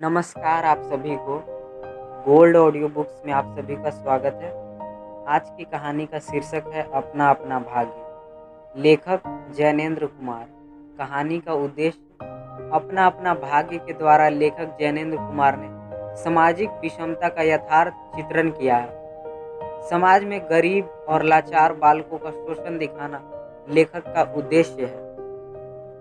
नमस्कार आप सभी को। गोल्ड ऑडियो बुक्स में आप सभी का स्वागत है। आज की कहानी का शीर्षक है अपना अपना भाग्य। लेखक जैनेंद्र कुमार। कहानी का उद्देश्य अपना अपना भाग्य के द्वारा लेखक जैनेंद्र कुमार ने सामाजिक विषमता का यथार्थ चित्रण किया है। समाज में गरीब और लाचार बालकों का शोषण दिखाना लेखक का उद्देश्य है।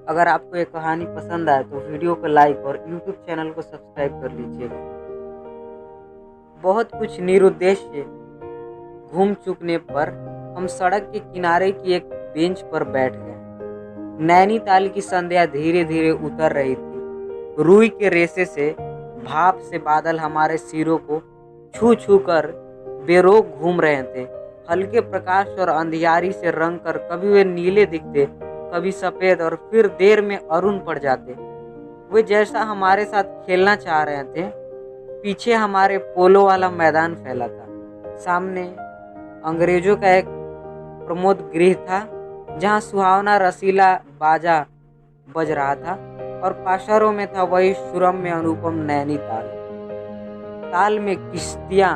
अगर आपको ये कहानी पसंद आए तो वीडियो को लाइक और यूट्यूब चैनल को सब्सक्राइब कर लीजिएगा। बहुत कुछ निरुद्देश्य घूम चुकने पर हम सड़क के किनारे की एक बेंच पर बैठ गए। नैनीताल की संध्या धीरे धीरे उतर रही थी। रुई के रेशे से भाप से बादल हमारे सिरों को छू छू कर बेरोक घूम रहे थे। हल्के प्रकाश और अंधियारी से रंग कर कभी वे नीले दिखते, कभी सफेद और फिर देर में अरुण पड़ जाते। वे जैसा हमारे साथ खेलना चाह रहे थे। पीछे हमारे पोलो वाला मैदान फैला था। सामने अंग्रेजों का एक प्रमोद गृह था, जहां सुहावना रसीला बाजा बज रहा था और पाशरों में था वही सुरम्य अनुपम नैनीताल। ताल में किश्तियां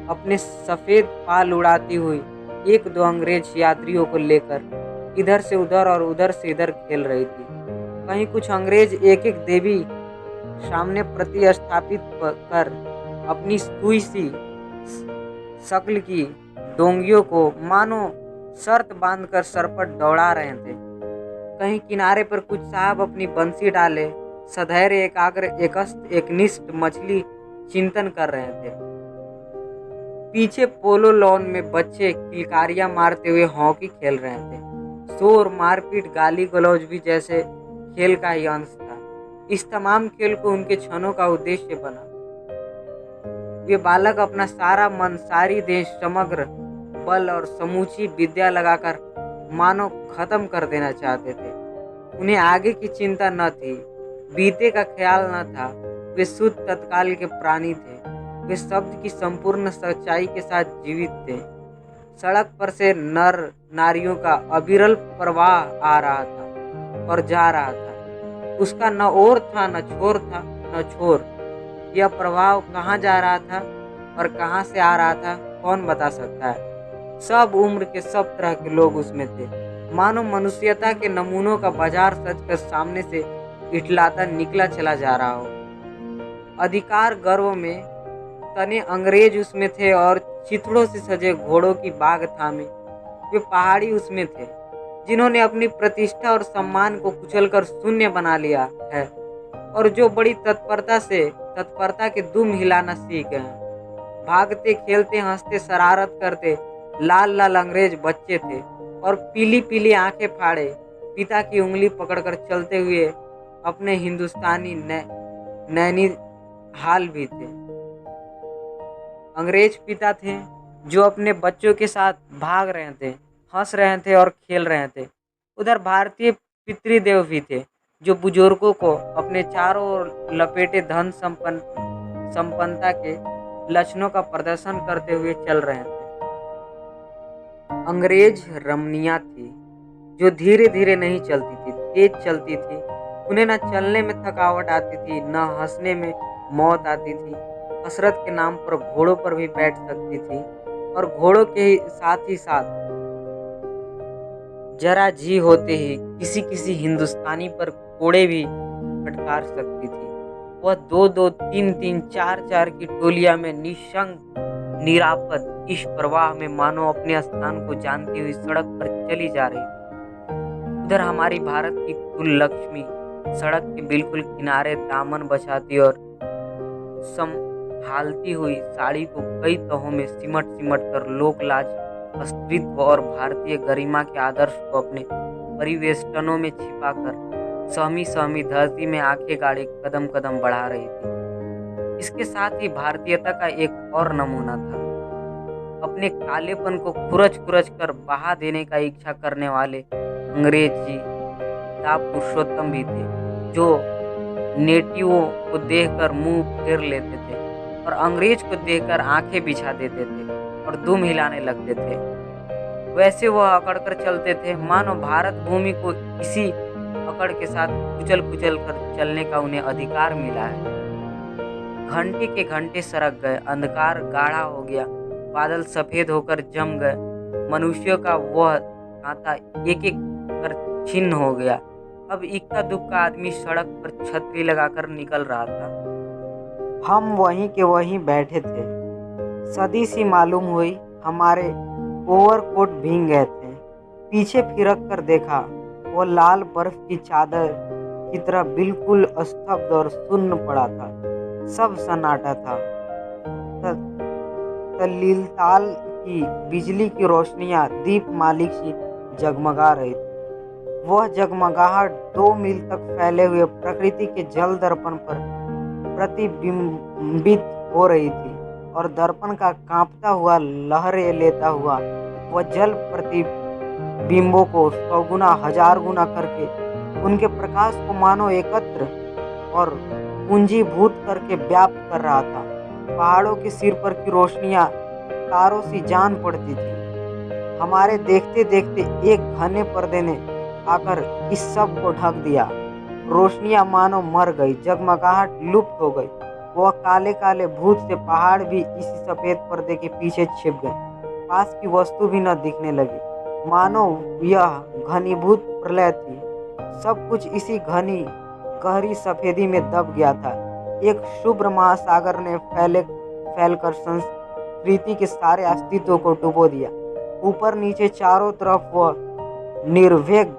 अपने सफेद पाल उड़ाती हुई एक दो अंग्रेज यात्रियों को लेकर इधर से उधर और उधर से इधर खेल रही थी। कहीं कुछ अंग्रेज एक एक देवी सामने प्रतिस्थापित कर अपनी सुई सी शक्ल की डोंगियों को मानो शर्त बांधकर सर पर दौड़ा रहे थे। कहीं किनारे पर कुछ साहब अपनी बंसी डाले सधैर्य एकाग्र एकनिष्ठ मछली चिंतन कर रहे थे। पीछे पोलो लॉन में बच्चे किलकारियां मारते हुए हॉकी खेल रहे थे। शोर, मारपीट, गाली गलौज भी जैसे खेल का ही अंश था। इस तमाम खेल को उनके क्षणों का उद्देश्य बना। वे बालक अपना सारा मन, सारी देह, समग्र बल और समूची विद्या लगाकर मानो खत्म कर देना चाहते थे। उन्हें आगे की चिंता न थी, बीते का ख्याल न था। वे शुद्ध तत्काल के प्राणी थे। वे शब्द की संपूर्ण सच्चाई के साथ जीवित थे। सड़क पर से नर नारियों का अविरल प्रवाह आ रहा था और जा रहा था। उसका न ओर था न छोर था न छोर। यह प्रवाह कहाँ जा रहा था और कहाँ से आ रहा था कौन बता सकता है। सब उम्र के सब तरह के लोग उसमें थे। मानो मनुष्यता के नमूनों का बाजार सजकर सामने से इटलाता निकला चला जा रहा हो। अधिकार गर्व में तने अंग्रेज उसमें थे और चिथड़ों से सजे घोड़ों की बाग थामे वे पहाड़ी उसमें थे, जिन्होंने अपनी प्रतिष्ठा और सम्मान को कुचलकर शून्य बना लिया है और जो बड़ी तत्परता के दुम हिलाना सीख गए हैं। भागते, खेलते, हंसते, शरारत करते लाल लाल अंग्रेज बच्चे थे और पीली पीली आंखें फाड़े पिता की उंगली पकड़कर चलते हुए अपने हिंदुस्तानी नैनी हाल भी थे। अंग्रेज पिता थे जो अपने बच्चों के साथ भाग रहे थे, हंस रहे थे और खेल रहे थे। उधर भारतीय पितृदेव भी थे जो बुजुर्गों को अपने चारों ओर लपेटे धन संपन्नता के लक्षणों का प्रदर्शन करते हुए चल रहे थे। अंग्रेज रमणियां थी जो धीरे धीरे नहीं चलती थी, तेज चलती थी। उन्हें न चलने में थकावट आती थी, न हंसने में मौत आती थी। कसरत के नाम पर घोड़ों पर भी बैठ सकती थी और घोड़ों के साथ ही साथ जरा जी होते ही किसी किसी हिंदुस्तानी पर कोड़े भी फटकार सकती थी। वह दो दो, तीन तीन, चार चार की टोलियां में निशंक निरापद इस प्रवाह में मानो अपने स्थान को जानती हुई सड़क पर चली जा रही थी। उधर हमारी भारत की कुल लक्ष्मी सड़क के बिल्कुल किनारे दामन बचाती और संभालती हुई साड़ी को कई तहों में सिमट सिमट कर लोक लाज, अस्तित्व और भारतीय गरिमा के आदर्श को अपने परिवेष्टनों में छिपाकर सहमी सहमी धरती में आंखें गाड़े कदम कदम बढ़ा रही थी। इसके साथ ही भारतीयता का एक और नमूना था। अपने कालेपन को खुरच खुरच कर बहा देने का इच्छा करने वाले अंग्रेज जी दा पुरुषोत्तम भी थे, जो नेटिवों को देखकर मुंह फेर लेते थे और अंग्रेज को देखकर आंखें बिछा देते थे और दुम हिलाने लगते थे। वैसे वह अकड़कर चलते थे मानो भारत भूमि को इसी अकड़ के साथ कुचल कुचल कर चलने का उन्हें अधिकार मिला है। घंटे के घंटे सरक गए, अंधकार गाढ़ा हो गया, बादल सफेद होकर जम गए, मनुष्यों का वह तांता एक एक कर छिन्न हो गया। अब इक्का दुक्का आदमी सड़क पर छतरी लगाकर निकल रहा था। हम वहीं के वहीं बैठे थे। सदी सी मालूम हुई, हमारे ओवरकोट भीग गए थे। पीछे फिरक कर देखा, वो लाल बर्फ की चादर की तरह बिल्कुल स्तब्ध और शून्य पड़ा था। सब सन्नाटा था। तल्लीताल की बिजली की रोशनियां दीप मालिक सी जगमगा रही थी। वह जगमगाहट 2 मील तक फैले हुए प्रकृति के जल दर्पण पर प्रतिबिंबित हो रही थी और दर्पण का कांपता हुआ लहरें लेता हुआ वह जल प्रतिबिंबों को 100 गुना 1000 गुना करके उनके प्रकाश को मानो एकत्र और पूंजीभूत करके व्याप्त कर रहा था। पहाड़ों के सिर पर की रोशनियां तारों सी जान पड़ती थी। हमारे देखते देखते एक घने पर्दे ने आकर इस सब को ढक दिया। रोशनियां मानो मर गई, जगमगाहट लुप्त हो गई। वह काले काले भूत से पहाड़ भी इसी सफेद पर्दे के पीछे छिप गए। पास की वस्तु भी न दिखने लगी, मानो यह घनीभूत प्रलय थी। सब कुछ इसी घनी गहरी सफेदी में दब गया था। एक शुभ्र महासागर ने फैलकर संस्कृति के सारे अस्तित्व को डुबो दिया। ऊपर नीचे चारों तरफ वह निर्वेग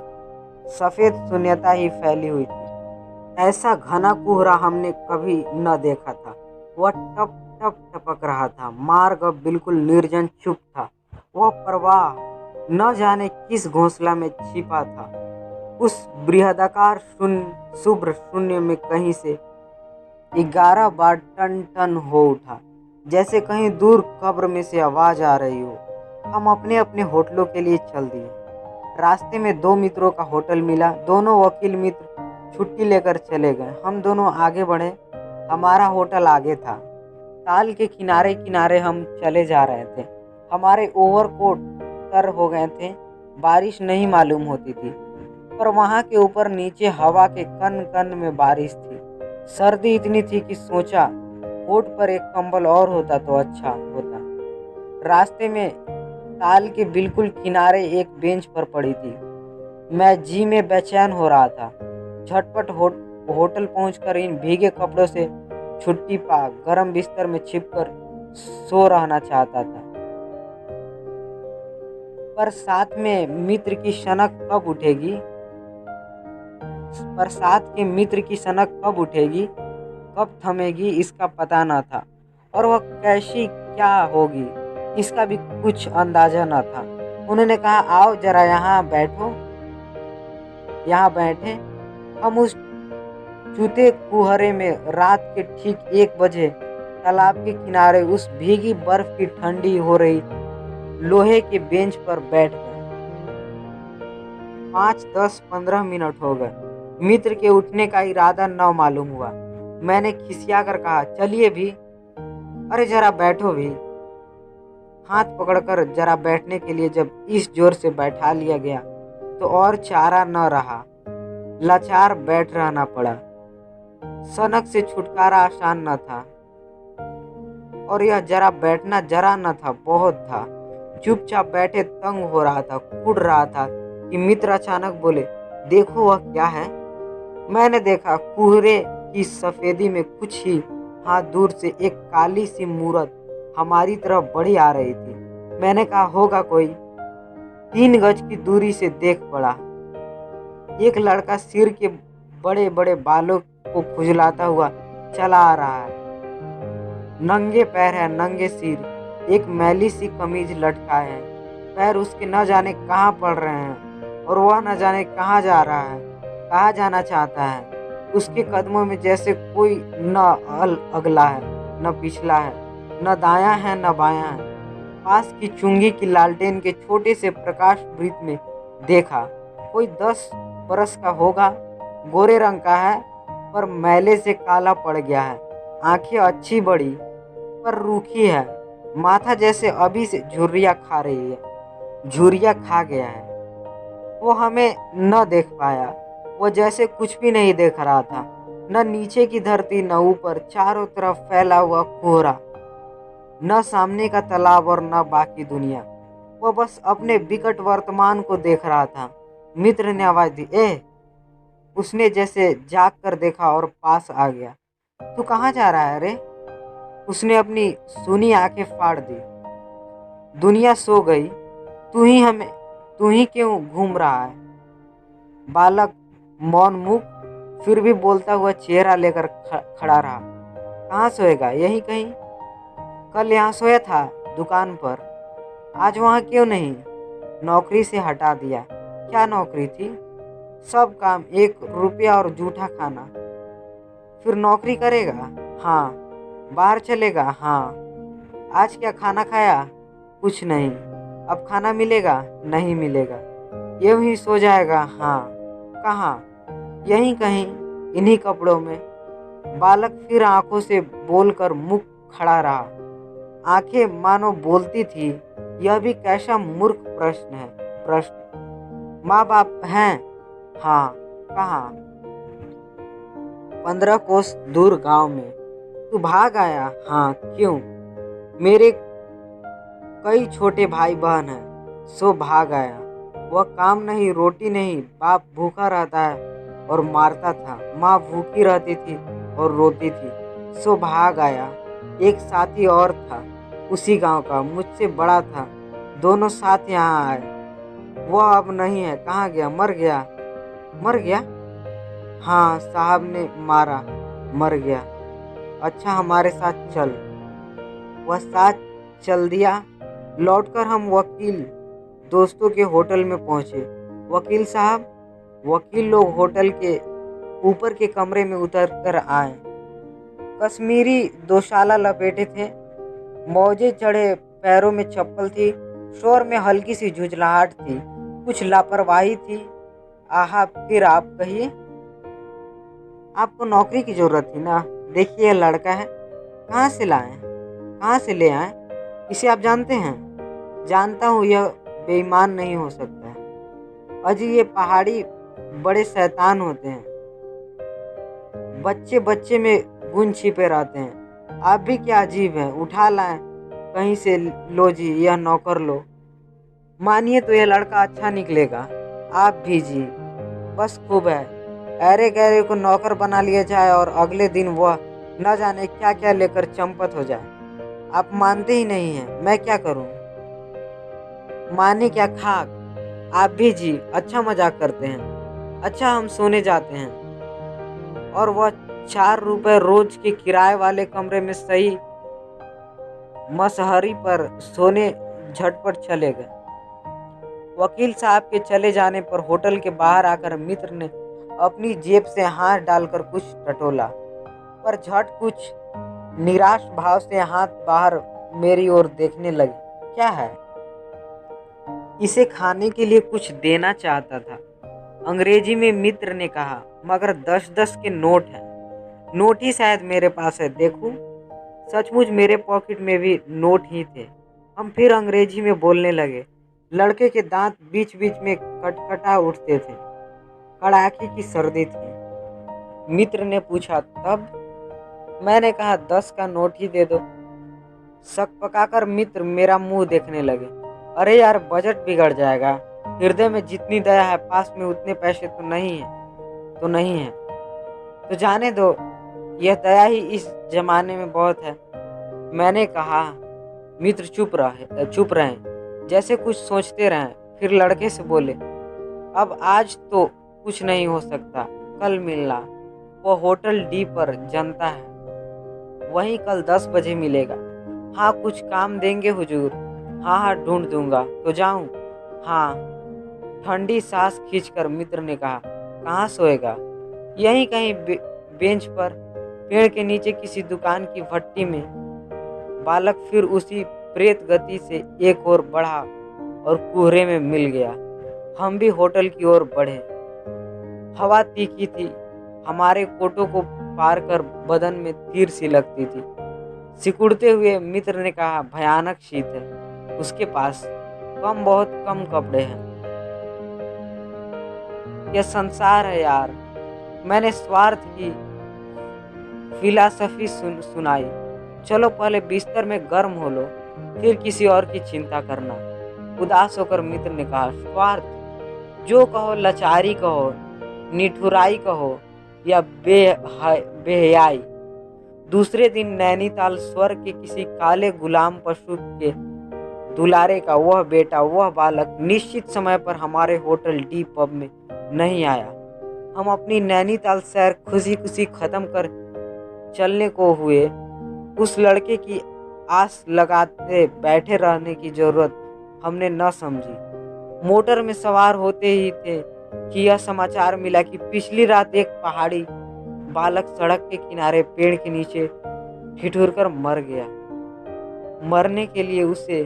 सफेद शून्यता ही फैली हुई थी। ऐसा घना कोहरा हमने कभी न देखा था। वह टप टप टपक रहा था। मार्ग अब बिल्कुल निर्जन चुप था। वह प्रवाह न जाने किस घोंसला में छिपा था। उस बृहदाकार शुभ्र शून्य में कहीं से 11 बार टन टन हो उठा, जैसे कहीं दूर कब्र में से आवाज आ रही हो। हम अपने अपने होटलों के लिए चल दिए। रास्ते में 2 मित्रों का होटल मिला। दोनों वकील मित्र छुट्टी लेकर चले गए। हम दोनों आगे बढ़े। हमारा होटल आगे था। ताल के किनारे किनारे हम चले जा रहे थे। हमारे ओवरकोट तर हो गए थे। बारिश नहीं मालूम होती थी, पर वहां के ऊपर नीचे हवा के कन कन में बारिश थी। सर्दी इतनी थी कि सोचा कोट पर एक कंबल और होता तो अच्छा होता। रास्ते में ताल के बिल्कुल किनारे एक बेंच पर पड़ी थी। मैं जी में बेचैन हो रहा था। झटपट होटल पहुंचकर इन भीगे कपड़ों से छुट्टी पा गर्म बिस्तर में छिपकर सो रहना चाहता था। पर साथ में मित्र की सनक कब उठेगी, कब थमेगी, इसका पता न था। और वह कैसी क्या होगी, इसका भी कुछ अंदाजा न था। उन्होंने कहा, आओ जरा यहाँ बैठे। हम उस चूते कुहरे में रात के ठीक 1 बजे तालाब के किनारे उस भीगी बर्फ की ठंडी हो रही लोहे के बेंच पर बैठ गए। 5, 10, 15 मिनट हो गए। मित्र के उठने का इरादा न मालूम हुआ। मैंने खिसिया कर कहा, चलिए भी, अरे जरा बैठो भी। हाथ पकड़कर जरा बैठने के लिए जब इस जोर से बैठा लिया गया तो और चारा न रहा। लाचार बैठ रहना पड़ा। सनक से छुटकारा आसान न था, और यह जरा बैठना जरा न था, बहुत था। चुपचाप बैठे तंग हो रहा था, कुड़ रहा था कि मित्र अचानक बोले, देखो वह क्या है। मैंने देखा, कोहरे की सफेदी में कुछ ही हाथ दूर से एक काली सी मूरत हमारी तरफ बढ़ी आ रही थी। मैंने कहा, होगा कोई। 3 गज की दूरी से देख पड़ा। एक लड़का सिर के बड़े बड़े बालों को खुजलाता हुआ चला आ रहा है। नंगे पैर है, नंगे सिर, एक मैली सी कमीज लटका है। पैर उसके न जाने कहाँ पड़ रहे हैं, और वह न जाने कहाँ जा रहा है, कहाँ जाना चाहता है। उसके कदमों में जैसे कोई न अगला है, न पिछला है, न दायां है, न बायां है। पास की चुंगी की लालटेन के छोटे से प्रकाश वृत्त में देखा, कोई 10 बरस का होगा। गोरे रंग का है, पर मैले से काला पड़ गया है। आंखें अच्छी बड़ी पर रूखी है। माथा जैसे अभी से झुर्रियाँ खा गया है। वो हमें न देख पाया। वो जैसे कुछ भी नहीं देख रहा था। न नीचे की धरती न ऊपर, चारों तरफ फैला हुआ कोहरा, न सामने का तालाब और न बाकी दुनिया। वह बस अपने विकट वर्तमान को देख रहा था। मित्र ने आवाज दी, ए। उसने जैसे जाग कर देखा और पास आ गया। तू कहाँ जा रहा है रे? उसने अपनी सूनी आंखें फाड़ दी। दुनिया सो गई, तू ही क्यों घूम रहा है? बालक मौन मुख फिर भी बोलता हुआ चेहरा लेकर खड़ा रहा। कहाँ सोएगा? यहीं कहीं। कल यहाँ सोया था, दुकान पर। आज वहाँ क्यों नहीं? नौकरी से हटा दिया। क्या नौकरी थी? सब काम, 1 रुपया और जूठा खाना। फिर नौकरी करेगा? हाँ। बाहर चलेगा? हाँ। आज क्या खाना खाया? कुछ नहीं। अब खाना मिलेगा? नहीं मिलेगा। यूं ही सो जाएगा? हाँ। कहाँ? यहीं कहीं, इन्हीं कपड़ों में। बालक फिर आंखों से बोलकर मुख खड़ा रहा। आंखें मानो बोलती थी, यह भी कैसा मूर्ख प्रश्न है। प्रश्न। माँ बाप हैं? हाँ। कहाँ? 15 कोस दूर गांव में। तू भाग आया? हाँ। क्यों? मेरे कई छोटे भाई बहन हैं, सो भाग आया। वह काम नहीं, रोटी नहीं, बाप भूखा रहता है और मारता था, माँ भूखी रहती थी और रोती थी, सो भाग आया। एक साथी और था, उसी गांव का, मुझसे बड़ा था। दोनों साथ यहाँ आए। वह अब नहीं है। कहाँ गया? मर गया। मर गया? हाँ, साहब ने मारा, मर गया। अच्छा, हमारे साथ चल। वह साथ चल दिया। लौटकर हम वकील दोस्तों के होटल में पहुंचे। वकील साहब, वकील लोग होटल के ऊपर के कमरे में उतर कर आए। कश्मीरी दोशाला लपेटे थे, मौजे चढ़े, पैरों में चप्पल थी, शोर में हल्की सी झुंझलाहट थी, कुछ लापरवाही थी। आहा, फिर आप कहिए। आपको नौकरी की जरूरत थी ना? देखिए, यह लड़का है। कहाँ से लाए? कहाँ से ले आए? इसे आप जानते हैं? जानता हूँ, यह बेईमान नहीं हो सकता है। अजी, ये पहाड़ी बड़े शैतान होते हैं। बच्चे बच्चे में गुण छिपे रहते हैं। आप भी क्या अजीब हैं। उठा लाए कहीं से। लो जी, यह नौकर लो। मानिए तो यह लड़का अच्छा निकलेगा। आप भी जी, बस खूब है। अरे गहरे को नौकर बना लिया जाए और अगले दिन वह न जाने क्या क्या लेकर चंपत हो जाए। आप मानते ही नहीं हैं, मैं क्या करूं? माने क्या खाक। आप भी जी, अच्छा मजाक करते हैं। अच्छा, हम सोने जाते हैं। और वह 4 रुपए रोज के किराए वाले कमरे में सही मसहरी पर सोने झटपट चले गए। वकील साहब के चले जाने पर होटल के बाहर आकर मित्र ने अपनी जेब से हाथ डालकर कुछ टटोला, पर झट कुछ निराश भाव से हाथ बाहर मेरी ओर देखने लगी। क्या है? इसे खाने के लिए कुछ देना चाहता था। अंग्रेजी में मित्र ने कहा, मगर 10-10 के नोट हैं। नोट ही शायद मेरे पास है, देखूं। सचमुच मेरे पॉकेट में भी नोट ही थे। हम फिर अंग्रेजी में बोलने लगे। लड़के के दांत बीच बीच में कटकटा उठते थे। कड़ाके की सर्दी थी। मित्र ने पूछा, तब? मैंने कहा, 10 का नोट ही दे दो। शक पकाकर मित्र मेरा मुंह देखने लगे। अरे यार, बजट बिगड़ जाएगा। हृदय में जितनी दया है, पास में उतने पैसे तो नहीं है। तो जाने दो, यह दया ही इस जमाने में बहुत है। मैंने कहा। मित्र चुप रहे, जैसे कुछ सोचते रहे। फिर लड़के से बोले, अब आज तो कुछ नहीं हो सकता, कल मिलना। वो होटल डी पर जनता है, वहीं कल 10 बजे मिलेगा। हाँ, कुछ काम देंगे हुजूर? हाँ, ढूंढ दूंगा। तो जाऊं? हाँ। ठंडी सांस खींचकर मित्र ने कहा, कहाँ सोएगा? यहीं कहीं बेंच पर, पेड़ के नीचे किसी दुकान की भट्टी में। बालक फिर उसी प्रेत गति से एक ओर बढ़ा और कोहरे में मिल गया। हम भी होटल की ओर बढ़े। हवा तीखी थी, हमारे कोटों को पार कर बदन में तीर सी लगती थी। सिकुड़ते हुए मित्र ने कहा, भयानक शीत है उसके पास, बहुत कम कपड़े हैं। यह संसार है यार। मैंने स्वार्थ की फिलॉसफी सुनाई। चलो पहले बिस्तर में गर्म हो लो, फिर किसी और की चिंता करना। उदास होकर मित्र ने कहा, स्वार्थ, जो कहो, लाचारी कहो, निठुराई कहो या बेहयाई। दूसरे दिन नैनीताल स्वर्ग के किसी काले गुलाम पशु के दुलारे का वह बेटा, वह बालक निश्चित समय पर हमारे होटल डी पब में नहीं आया। हम अपनी नैनीताल सैर खुशी खुशी खत्म कर चलने को हुए। उस लड़के की आस लगाते बैठे रहने की जरूरत हमने न समझी। मोटर में सवार होते ही थे कि यह समाचार मिला कि पिछली रात एक पहाड़ी बालक सड़क के किनारे पेड़ के नीचे ठिठुर कर मर गया। मरने के लिए उसे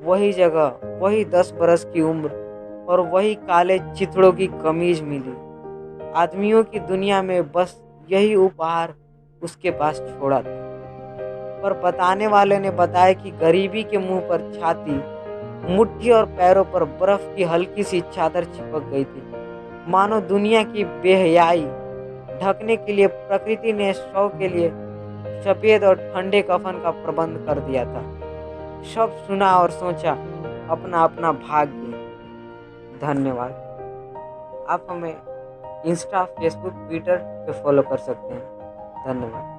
वही जगह, वही 10 बरस की उम्र और वही काले चिथड़ों की कमीज मिली। आदमियों की दुनिया में बस यही उपहार उसके पास छोड़ा था। पर बताने वाले ने बताया कि गरीबी के मुंह पर छाती, मुट्ठी और पैरों पर बर्फ की हल्की सी चादर चिपक गई थी। मानो दुनिया की बेहयाई ढकने के लिए प्रकृति ने शव के लिए सफेद और ठंडे कफन का प्रबंध कर दिया था। सब सुना और सोचा, अपना अपना भाग्य। धन्यवाद। आप हमें इंस्टा, फेसबुक, ट्विटर पे फॉलो कर सकते हैं। धन्यवाद।